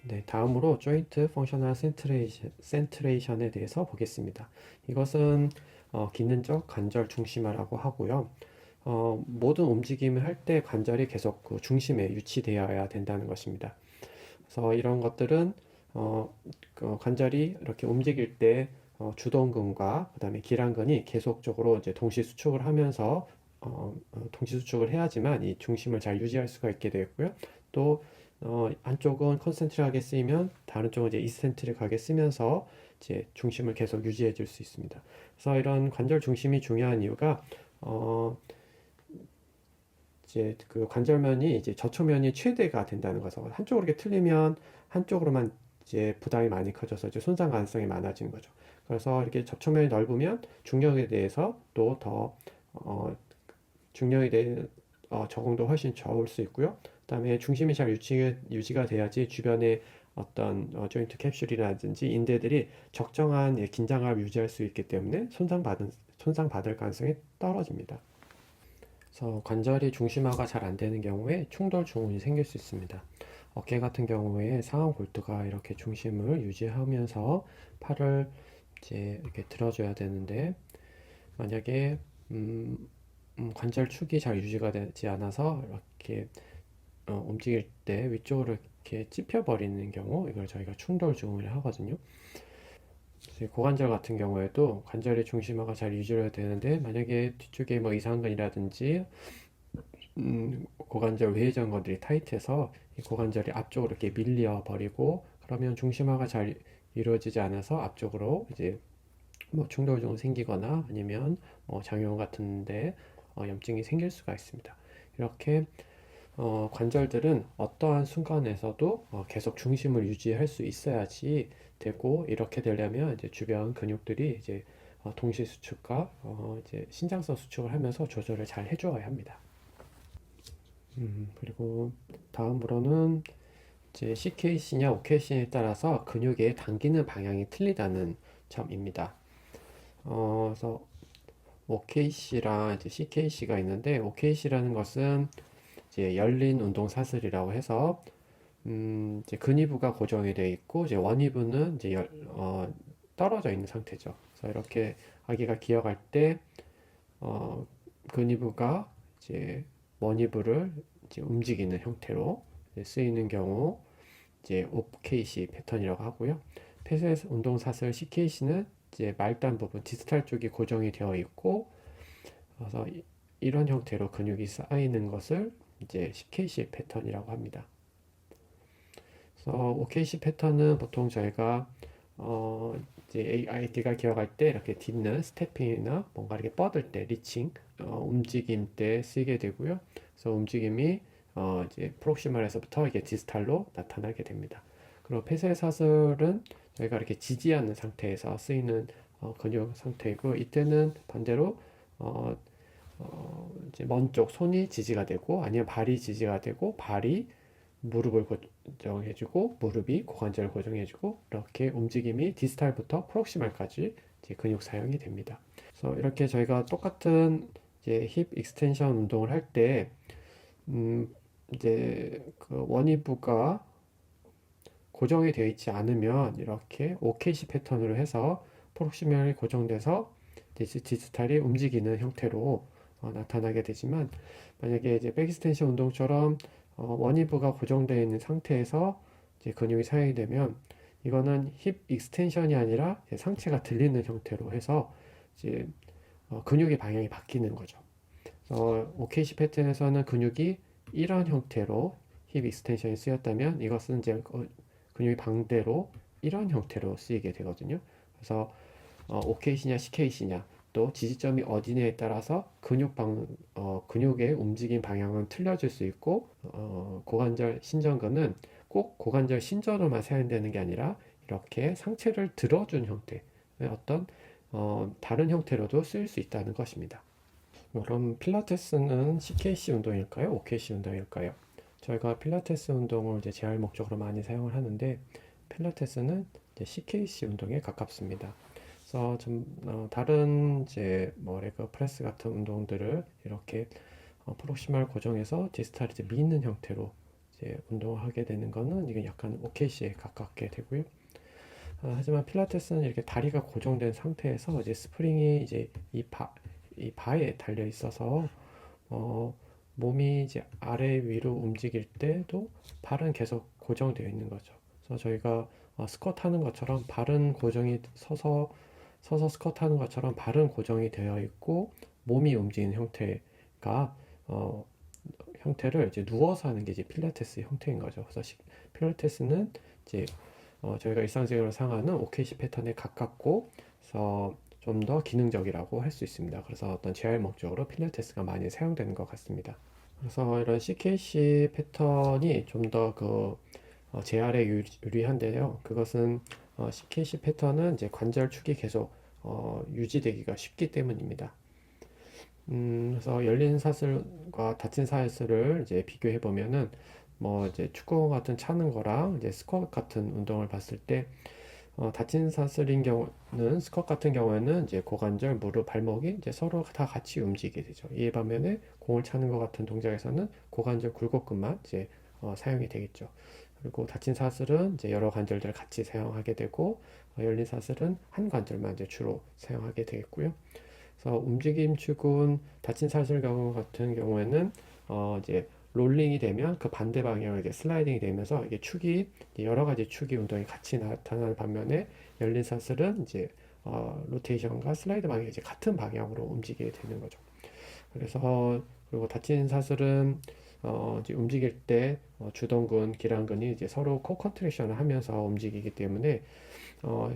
네, 다음으로 조인트 펑셔널 센트레이션에 대해서 보겠습니다. 이것은 기능적 관절 중심화라고 하고요. 모든 움직임을 할 때 관절이 계속 그 중심에 위치되어야 된다는 것입니다. 그래서 이런 것들은 그 관절이 이렇게 움직일 때 주동근과 그다음에 기랑근이 계속적으로 이제 동시 수축을 하면서 동시 수축을 해야지만 이 중심을 잘 유지할 수가 있게 되고요. 또 한쪽은 컨센트릭하게 쓰이면 다른 쪽은 이제 이센트릭하게 쓰면서 이제 중심을 계속 유지해 줄 수 있습니다. 그래서 이런 관절 중심이 중요한 이유가 어, 이제 그 관절면이 이제 저촉면이 최대가 된다는 거죠. 한쪽으로 이렇게 틀리면 한쪽으로만 이제 부담이 많이 커져서 이제 손상 가능성이 많아지는 거죠. 그래서 이렇게 접촉면이 넓으면 중력에 대해서 또 더 중력에 대한 적응도 훨씬 적을 수 있고요. 그다음에 중심이 잘 유지가 돼야지 주변에 어떤 조인트 캡슐이라든지 인대들이 적정한 긴장감을 유지할 수 있기 때문에 손상받을 가능성이 떨어집니다. 그래서 관절이 중심화가 잘 안 되는 경우에 충돌 증후군이 생길 수 있습니다. 어깨 같은 경우에 상완 골두가 이렇게 중심을 유지하면서 팔을 이제 이렇게 들어줘야 되는데 만약에 관절축이 잘 유지가 되지 않아서 이렇게 움직일 때 위쪽으로 이렇게 찝혀버리는 경우 이걸 저희가 충돌 증후군을 하거든요. 고관절 같은 경우에도 관절의 중심화가 잘 유지가 되는데 만약에 뒤쪽에 뭐 이상근이라든지 고관절 외전근들이 타이트해서 이 고관절이 앞쪽으로 이렇게 밀려 버리고 그러면 중심화가 잘 이루어지지 않아서 앞쪽으로 이제 뭐 충돌증이 생기거나 아니면 장염 같은데 염증이 생길 수가 있습니다. 이렇게 관절들은 어떠한 순간에서도 계속 중심을 유지할 수 있어야지 되고 이렇게 되려면 이제 주변 근육들이 이제 동시 수축과 이제 신장성 수축을 하면서 조절을 잘 해주어야 합니다. 그리고 다음으로는 이제 CKC냐 OKC냐에 따라서 근육의 당기는 방향이 틀리다는 점입니다. 그래서 OKC랑 이제 CKC가 있는데 OKC라는 것은 이제 열린 운동 사슬이라고 해서 이제 근위부가 고정이 되어 있고 이제 원위부는 이제 떨어져 있는 상태죠. 그래서 이렇게 아기가 기어갈 때 근위부가 이제 원위부를 이제 움직이는 형태로 이제 쓰이는 경우 이제 OKC 패턴이라고 하고요. 폐쇄 운동 사슬 CKC는 이제 말단 부분 디스탈 쪽이 고정이 되어 있고 그래서 이런 형태로 근육이 쌓이는 것을 이제 CKC 패턴이라고 합니다. 그래서 OKC 패턴은 보통 저희가 이제 아이디가 기억할 때 이렇게 딛는 스태핑이나 뭔가 이렇게 뻗을 때 리칭 움직임 때 쓰게 되고요. 그래서 움직임이 이제 프록시멀에서부터 이게 디스탈로 나타나게 됩니다. 그리고 폐쇄사슬은 저희가 이렇게 지지 않는 상태에서 쓰이는 근육 상태이고 이때는 반대로 이제 먼 쪽 손이 지지가 되고 아니면 발이 지지가 되고 발이 무릎을 고정해주고 무릎이 고관절을 고정해주고 이렇게 움직임이 디스탈부터 프록시말까지 이제 근육 사용이 됩니다. 그래서 이렇게 저희가 똑같은 이제 힙 익스텐션 운동을 할 때 이제 그 원위부가 고정이 되어 있지 않으면 이렇게 OKC 패턴으로 해서 프록시멀이 고정돼서 디지털이 움직이는 형태로 나타나게 되지만 만약에 이제 백스텐션 운동처럼 원위부가 고정되어 있는 상태에서 이제 근육이 사용이 되면 이거는 힙 익스텐션이 아니라 상체가 들리는 형태로 해서 이제 근육의 방향이 바뀌는 거죠. OKC 패턴에서는 근육이 이런 형태로 힙 익스텐션이 쓰였다면 이것은 이제 근육이 반대로 이런 형태로 쓰이게 되거든요. 그래서 OKC냐 CKC냐 또 지지점이 어디냐에 따라서 근육의 움직임 방향은 틀려질 수 있고 고관절 신전근은 꼭 고관절 신전으로만 사용되는 게 아니라 이렇게 상체를 들어준 형태의 어떤 다른 형태로도 쓰일 수 있다는 것입니다. 그럼 필라테스는 CKC 운동일까요? OKC 운동일까요? 저희가 필라테스 운동을 이제 재활 목적으로 많이 사용을 하는데 필라테스는 이제 CKC 운동에 가깝습니다. 그래서 다른 이제 뭐 레그 프레스 같은 운동들을 이렇게 프록시멀 고정해서 디스탈 이제 미는 형태로 이제 운동을 하게 되는 거는 이게 약간 OKC에 가깝게 되고요. 하지만 필라테스는 이렇게 다리가 고정된 상태에서 이제 스프링이 이제 이 바에 달려 있어서 어, 몸이 이제 아래 위로 움직일 때도 발은 계속 고정되어 있는 거죠. 그래서 저희가 스쿼트 하는 것처럼 발은 고정이 서서 스쿼트 하는 것처럼 발은 고정이 되어 있고 몸이 움직이는 형태가 어, 형태를 이제 누워서 하는 게 이제 필라테스 형태인 거죠. 그래서 필라테스는 이제 저희가 일상적으로 사용하는 OKC 패턴에 가깝고, 그래서 좀 더 기능적이라고 할 수 있습니다. 그래서 어떤 재활 목적으로 필라테스가 많이 사용되는 것 같습니다. 그래서 이런 CKC 패턴이 좀 더 재활에 유리한데요. 그것은 CKC 패턴은 이제 관절 축이 계속 유지되기가 쉽기 때문입니다. 그래서 열린 사슬과 닫힌 사슬을 이제 비교해 보면은 뭐 이제 축구 같은 차는 거랑 이제 스쿼트 같은 운동을 봤을 때 닫힌 사슬인 경우는 스쿼트 같은 경우에는 이제 고관절, 무릎, 발목이 이제 서로 다 같이 움직이게 되죠. 이에 반면에 공을 차는 것 같은 동작에서는 고관절 굴곡근만 이제 사용이 되겠죠. 그리고 닫힌 사슬은 이제 여러 관절들을 같이 사용하게 되고 열린 사슬은 한 관절만 이제 주로 사용하게 되겠고요. 그래서 움직임 축은 닫힌 사슬 경우 같은 경우에는 이제 롤링이 되면 그 반대 방향으로 이게 슬라이딩이 되면서 이게 축이 여러 가지 축이 운동이 같이 나타나는 반면에 열린 사슬은 이제 로테이션과 슬라이드 방향이 이제 같은 방향으로 움직이게 되는 거죠. 그래서 그리고 닫힌 사슬은 이제 움직일 때 주동근, 기랑근이 이제 서로 코컨트랙션을 하면서 움직이기 때문에 어,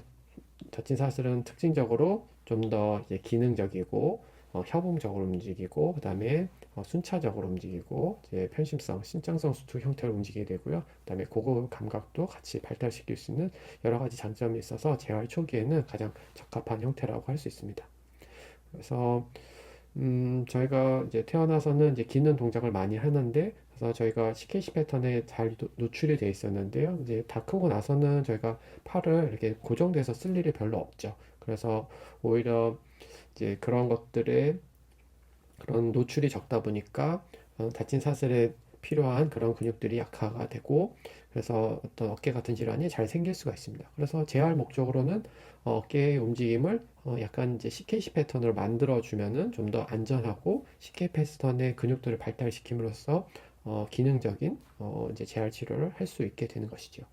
닫힌 사슬은 특징적으로 좀 더 기능적이고 협응적으로 움직이고 그다음에 순차적으로 움직이고 이제 편심성, 신장성 수축 형태로 움직이게 되고요. 그다음에 고급 감각도 같이 발달시킬 수 있는 여러 가지 장점이 있어서 재활 초기에는 가장 적합한 형태라고 할 수 있습니다. 그래서 저희가 이제 태어나서는 이제 기는 동작을 많이 하는데, 그래서 저희가 CKC 패턴에 잘 노출이 돼 있었는데요. 이제 다 크고 나서는 저희가 팔을 이렇게 고정돼서 쓸 일이 별로 없죠. 그래서 오히려 이제 그런 것들에 그런 노출이 적다 보니까 다친 사슬에 필요한 그런 근육들이 약화가 되고, 그래서 어떤 어깨 같은 질환이 잘 생길 수가 있습니다. 그래서 재활 목적으로는 어깨의 움직임을 약간 이제 CKC 패턴으로 만들어 주면은 좀 더 안전하고 CK 패턴의 근육들을 발달시킴으로써 기능적인 이제 재활 치료를 할 수 있게 되는 것이죠.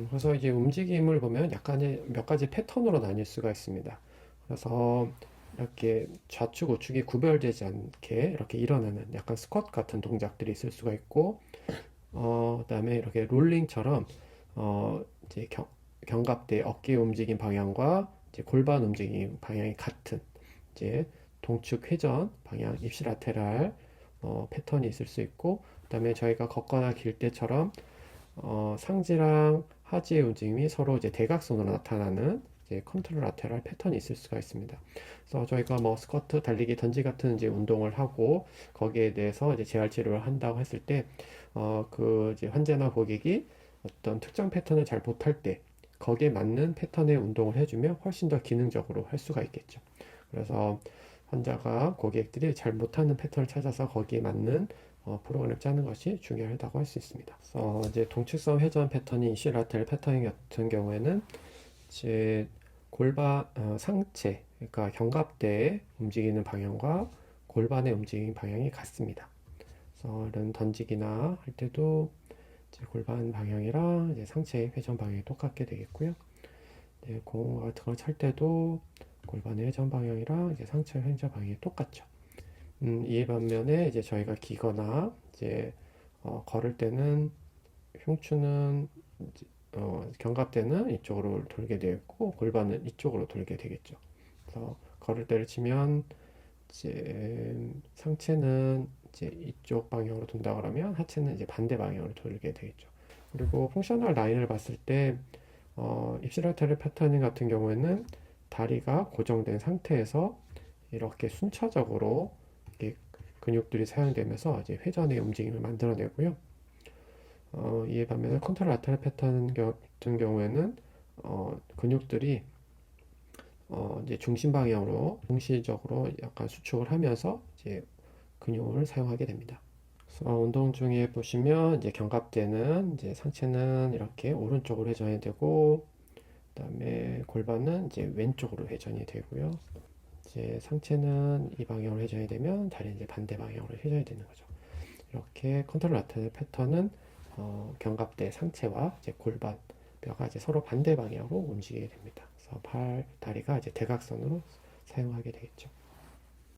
그래서 이제 움직임을 보면 약간의 몇 가지 패턴으로 나뉠 수가 있습니다. 그래서 이렇게 좌측, 우측이 구별되지 않게 이렇게 일어나는 약간 스쿼트 같은 동작들이 있을 수가 있고, 그다음에 이렇게 롤링처럼 이제 견갑대 어깨 움직임 방향과 이제 골반 움직임 방향이 같은 이제 동측 회전 방향 입시라테랄 패턴이 있을 수 있고, 그다음에 저희가 걷거나 길 때처럼 상지랑 하지의 움직임이 서로 이제 대각선으로 나타나는 이제 컨트롤 라테랄 패턴이 있을 수가 있습니다. 그래서 저희가 뭐 스쿼트, 달리기, 던지 같은 이제 운동을 하고 거기에 대해서 이제 재활 치료를 한다고 했을 때, 그 이제 환자나 고객이 어떤 특정 패턴을 잘 못할 때 거기에 맞는 패턴의 운동을 해주면 훨씬 더 기능적으로 할 수가 있겠죠. 그래서 환자가 고객들이 잘 못하는 패턴을 찾아서 거기에 맞는 프로그램을 짜는 것이 중요하다고 할 수 있습니다. 이제 동측성 회전 패턴인 이시라텔 패턴 같은 경우에는 이제 상체, 그러니까 견갑대의 움직이는 방향과 골반의 움직이는 방향이 같습니다. 그래서 이런 던지기나 할 때도 이제 골반 방향이랑 이제 상체의 회전 방향이 똑같게 되겠고요. 네, 공 같은 걸 찰 때도 골반의 회전 방향이랑 이제 상체 회전 방향이 똑같죠. 이에 반면에 이제 저희가 기거나 이제 걸을 때는 흉추는 이제, 견갑대는 이쪽으로 돌게 되어 있고 골반은 이쪽으로 돌게 되겠죠. 그래서 걸을 때를 치면 이제 상체는 이제 이쪽 방향으로 돈다 그러면 하체는 이제 반대 방향으로 돌게 되겠죠. 그리고 펑셔널 라인을 봤을 때 입시라테르 패터닝 같은 경우에는 다리가 고정된 상태에서 이렇게 순차적으로 이렇게 근육들이 사용되면서 이제 회전의 움직임을 만들어내고요. 이에 반면에 컨트롤 라테랄 패턴 같은 경우에는 근육들이 이제 중심 방향으로 동시적으로 약간 수축을 하면서 이제 근육을 사용하게 됩니다. 운동 중에 보시면 이제 견갑대는 이제 상체는 이렇게 오른쪽으로 회전이 되고, 그다음에 골반은 이제 왼쪽으로 회전이 되고요. 이제 상체는 이 방향으로 회전이 되면 다리는 이제 반대 방향으로 회전이 되는 거죠. 이렇게 컨트롤 나타내는 패턴은 견갑대 상체와 이제 골반 뼈가 이제 서로 반대 방향으로 움직이게 됩니다. 그래서 다리가 이제 대각선으로 사용하게 되겠죠.